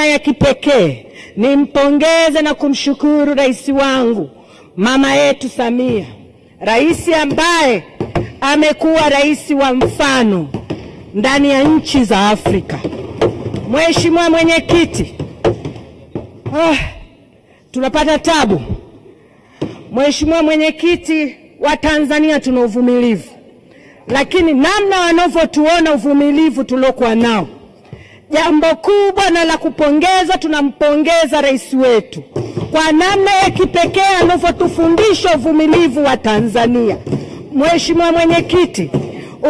namna ya kipekee nimpongeze na kumshukuru rais wangu mama yetu Samia, rais ambaye amekuwa rais wa mfano ndani ya nchi za Afrika. Mheshimiwa Mwenyekiti, tunapata tabu. Mheshimiwa Mwenyekiti, wa Tanzania tuna uvumilivu, lakini namna wanavyotuona uvumilivu tuliokuwa nao, jambo kubwa na la kupongeza, tunampongeza rais wetu kwa namna ya kipekee anavyotufundisha uvumilivu wa Tanzania. Mheshimiwa Mwenyekiti,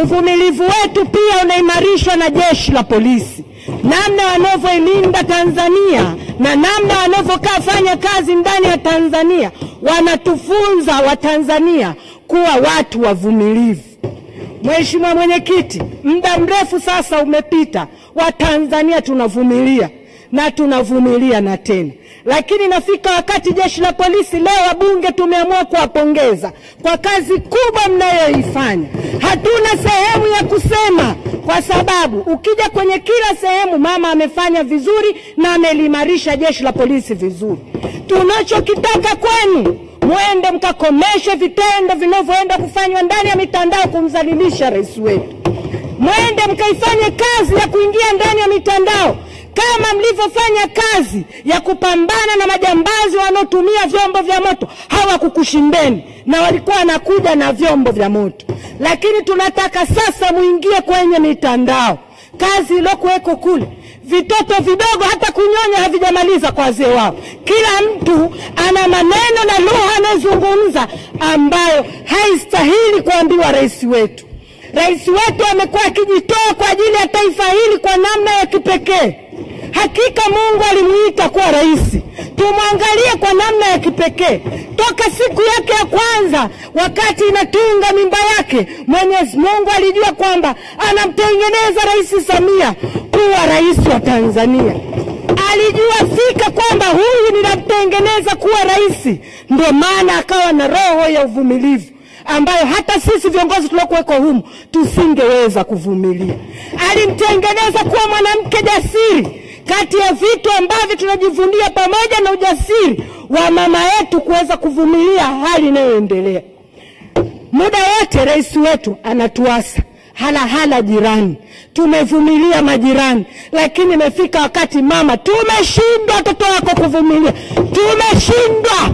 uvumilivu wetu pia unaimarishwa na jeshi la polisi, namna wanavyoilinda Tanzania na namna wanavyofanya kazi ndani ya Tanzania. Wanatufunza wa Tanzania kuwa watu wavumilivu. Mheshimiwa Mwenyekiti, muda mrefu sasa umepita, wa Tanzania tunavumilia na tunavumilia na tena. Lakini nafika wakati jeshi la polisi, leo wabunge tumeamua kuwapongeza kwa kazi kubwa mnayoifanya. Hatuna sehemu ya kusema, kwa sababu ukija kwenye kila sehemu mama amefanya vizuri na amelimarisha jeshi la polisi vizuri. Tunachokitaka kwenu, muende mkakomeshe vitendo vinavyoenda kufanywa ndani ya mitandao kumdhalilisha rais wetu. Muende mkaifanye kazi ya kuingia ndani ya mitandao kama mlivyofanya kazi ya kupambana na majambazi wanaotumia vyombo vya moto. Hawakukushindeni na walikuwa wanakuja na vyombo vya moto. Lakini tunataka sasa muingie kwenye mitandao. Kazi iliyokuweko kule, vitoto vidogo hata kunyonya havijamaliza kwa wazee wao. Kila mtu ana maneno na lugha anazungumza ambayo haistahili kuambiwa rais wetu. Rais wetu amekuwa akijitoa kwa ajili ya taifa hili kwa namna ya kipekee. Hakika Mungu alimuita kuwa rais. Tumwangalie kwa namna ya kipekee. Toka siku yake ya kwanza, wakati inatunga mimba yake, Mwenyezi Mungu alijua kwamba anamtengeneza Rais Samia kuwa rais wa Tanzania. Alijua fika kwamba huyu ninamtengeneza kuwa rais. Ndio maana akawa na roho ya uvumilivu ambayo hata sisi viongozi tuliokuweko humu tusingeweza kuvumilia. Alimtengeneza kuwa mwanamke jasiri. Kati ya vitu ambavyo tunajivunia pamoja na ujasiri wa mama yetu kuweza kuvumilia hali inayoendelea. Muda wote rais wetu anatuasa hala jirani. Tumevumilia majirani, lakini imefika wakati mama, tumeshindwa watoto wako kuvumilia. Tumeshindwa.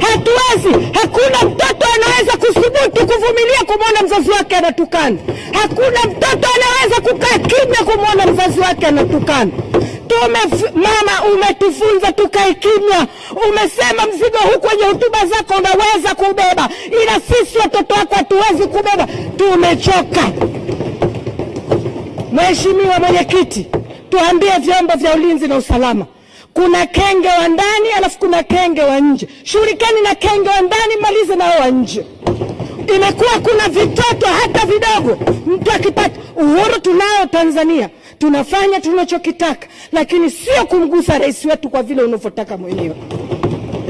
Hatuwezi. Hakuna mtoto anaweza kusubutu kuvumilia kumwona mzazi wake anatukana. Hakuna mtoto anaweza kukaa kimya kumwona mzazi wake anatukana. Mama, umetufunza tukae kimya. Umesema mzigo huu kwenye hotuba zako unaweza kubeba, ila sisi watoto wako hatuwezi kubeba. Tumechoka. Mheshimiwa Mwenyekiti, tuambie vyombo vya ulinzi na usalama. Kuna kenge wa ndani alafu kuna kenge wa nje. Shughulikani na kenge wa ndani, malize na wa nje. Imekuwa kuna vitoto hata vidogo, mtu akipata uhuru. Tunao Tanzania, tunafanya tunachokitaka, lakini sio kumgusa rais wetu kwa vile unavyotaka mwenyewe.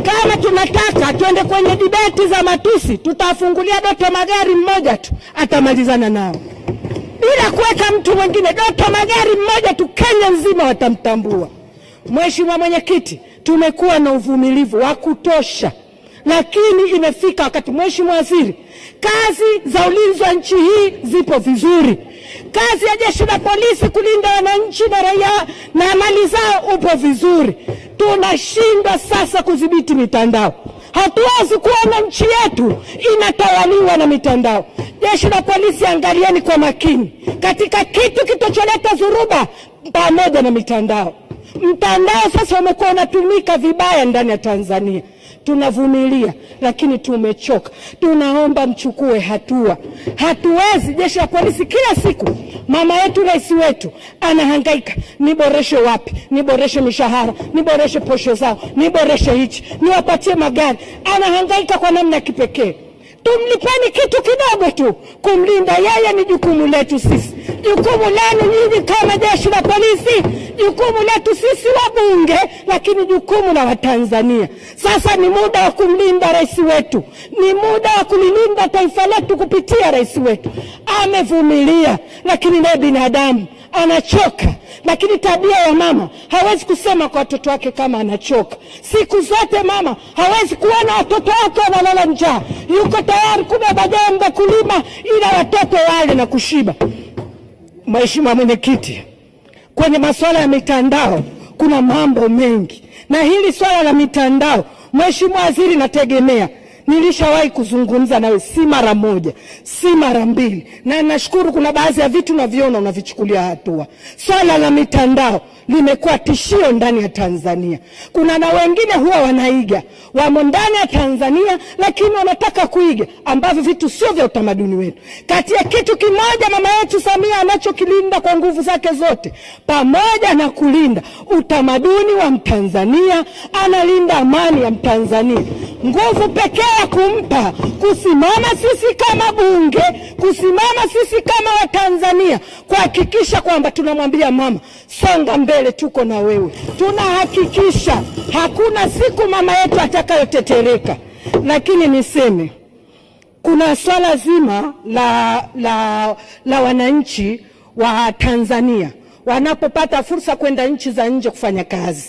Kama tunataka tuende kwenye debate za matusi, tutafungulia Doto Magari mmoja tu, atamalizana nao bila kuweka mtu mwingine. Doto Magari mmoja tu, Kenya nzima watamtambua. Mheshimiwa Mwenyekiti, tumekuwa na uvumilivu wa kutosha, lakini imefika wakati, Mheshimiwa Waziri, kazi za ulinzi wa nchi hii zipo vizuri. Kazi ya jeshi la polisi kulinda wananchi na raia na mali zao upo vizuri. Tunashindwa sasa kudhibiti mitandao. Hatuwezi kuona nchi yetu inatawaliwa na mitandao. Jeshi la polisi, angalieni kwa makini katika kitu kitocholeta dhuruba pamoja na mitandao. Mtandao sasa umekuwa unatumika vibaya ndani ya Tanzania. Tunavumilia, lakini tumechoka. Tunaomba mchukue hatua. Hatuwezi. Jeshi la polisi kila siku, mama yetu rais wetu anahangaika, niboreshe wapi, niboreshe mishahara, niboreshe posho zao, niboreshe hichi, niwapatie magari. Anahangaika kwa namna kipekee. Tumlipeni kitu kidogo tu. Kumlinda yeye ni jukumu letu sisi. Jukumu lenu nyinyi kama jeshi la polisi jukumu letu sisi wabunge, lakini jukumu la Watanzania. Sasa ni muda wa kumlinda rais wetu, ni muda wa kulilinda taifa letu kupitia rais wetu. Amevumilia, lakini naye binadamu anachoka. Lakini tabia ya mama, hawezi kusema kwa watoto wake kama anachoka. Siku zote mama hawezi kuona watoto wake wanalala njaa, yuko tayari kubeba jembe kulima ila watoto wale na kushiba. Mheshimiwa Mwenyekiti, kwenye masuala ya mitandao kuna mambo mengi, na hili swala la mitandao Mheshimiwa Waziri, nategemea nilishawahi kuzungumza nawe si mara moja, si mara mbili, na nashukuru kuna baadhi ya vitu naviona unavichukulia hatua. Swala la mitandao limekuwa tishio ndani ya Tanzania. Kuna na wengine huwa wanaiga, wamo ndani ya Tanzania lakini wanataka kuiga ambavyo vitu sio vya utamaduni wetu. Kati ya kitu kimoja mama yetu Samia anachokilinda kwa nguvu zake zote, pamoja na kulinda utamaduni wa Mtanzania, analinda amani ya Mtanzania. Nguvu pekee ya kumpa kusimama sisi kama bunge, kusimama sisi kama Watanzania, kuhakikisha kwamba tunamwambia mama, songa mbele, tuko na wewe. Tunahakikisha hakuna siku mama yetu atakayotetereka. Lakini niseme kuna swala zima la wananchi wa Tanzania wanapopata fursa kwenda nchi za nje kufanya kazi.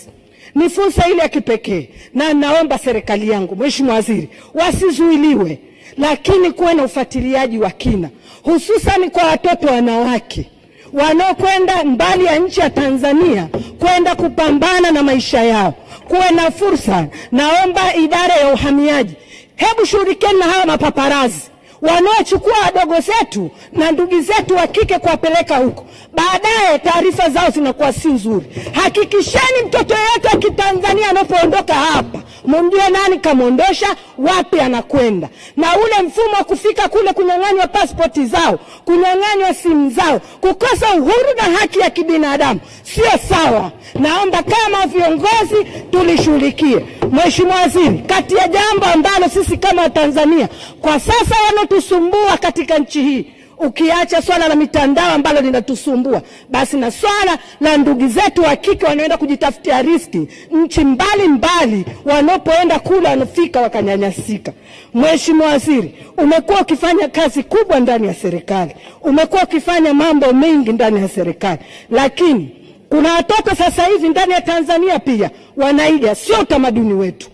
Ni fursa ile ya kipekee, na naomba serikali yangu, Mheshimiwa Waziri, wasizuiliwe, lakini kuwe na ufuatiliaji wa kina, hususan kwa watoto wanawake wanaokwenda mbali ya nchi ya Tanzania kwenda kupambana na maisha yao. Kuwe na fursa. Naomba idara ya uhamiaji, hebu shirikiana na hawa mapaparazi wanaochukua wadogo zetu na ndugu zetu wa kike kuwapeleka huko, baadaye taarifa zao zinakuwa si nzuri. Hakikisheni mtoto yeyote wa Kitanzania anapoondoka hapa, mumjue nani kamondosha, wapi anakwenda. Na ule mfumo wa kufika kule kunyang'anywa pasipoti zao, kunyang'anywa simu zao, kukosa uhuru na haki ya kibinadamu, sio sawa. Naomba kama viongozi tulishughulikie. Mheshimiwa Waziri, kati ya jambo ambalo sisi kama Watanzania kwa sasa wanotusumbua katika nchi hii, ukiacha swala la mitandao ambalo linatusumbua, basi na swala la ndugu zetu wa kike wanaoenda kujitafutia riski nchi mbali mbali, wanapoenda kule wanafika wakanyanyasika. Mheshimiwa Waziri, umekuwa ukifanya kazi kubwa ndani ya serikali, umekuwa ukifanya mambo mengi ndani ya serikali, lakini kuna watoto sasa hivi ndani ya Tanzania pia wanaiga. Sio utamaduni wetu,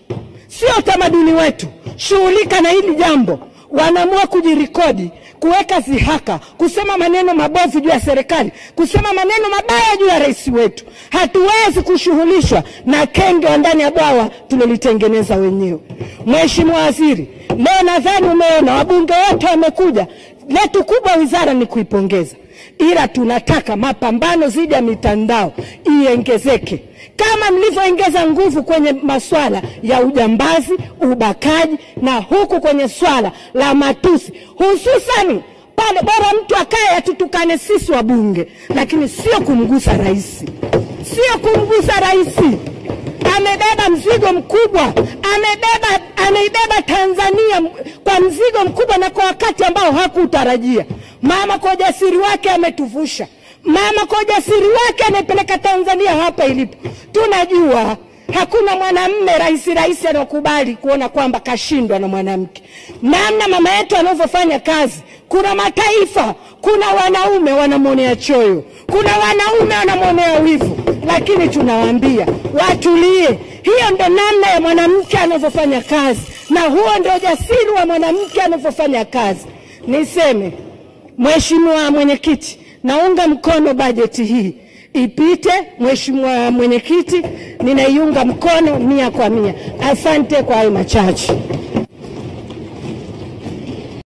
sio utamaduni wetu. Shughulika na hili jambo. Wanaamua kujirekodi, kuweka zihaka, kusema maneno mabovu juu ya serikali, kusema maneno mabaya juu ya rais wetu. Hatuwezi kushughulishwa na kenge wa ndani ya bwawa tulilitengeneza wenyewe. Mheshimiwa Waziri, leo nadhani umeona wabunge wote wamekuja. Letu kubwa wizara ni kuipongeza, ila tunataka mapambano dhidi ya mitandao iongezeke kama mlivyoongeza nguvu kwenye masuala ya ujambazi, ubakaji, na huku kwenye swala la matusi, hususan pale bora mtu akae atutukane sisi wabunge, lakini sio kumgusa rais, sio kumgusa rais. Amebeba mzigo mkubwa, ameibeba Tanzania kwa mzigo mkubwa na kwa wakati ambao hakutarajia. Mama kwa ujasiri wake ametuvusha. Mama kwa ujasiri wake anapeleka Tanzania hapa ilipo. Tunajua hakuna mwanamume rais anakubali kuona kwamba kashindwa na mwanamke. Namna mama yetu anavyofanya kazi, kuna mataifa, kuna wanaume wanamonea choyo, kuna wanaume wanamonea wivu, lakini tunawaambia watulie. Hiyo ndo namna ya mwanamke anavyofanya kazi, na huo ndio ujasiri wa mwanamke anavyofanya kazi. Niseme, Mheshimiwa Mwenyekiti, naunga mkono bajeti hii ipite. Mheshimiwa Mwenyekiti, ninaiunga mkono 100%. Asante kwa hayo machache.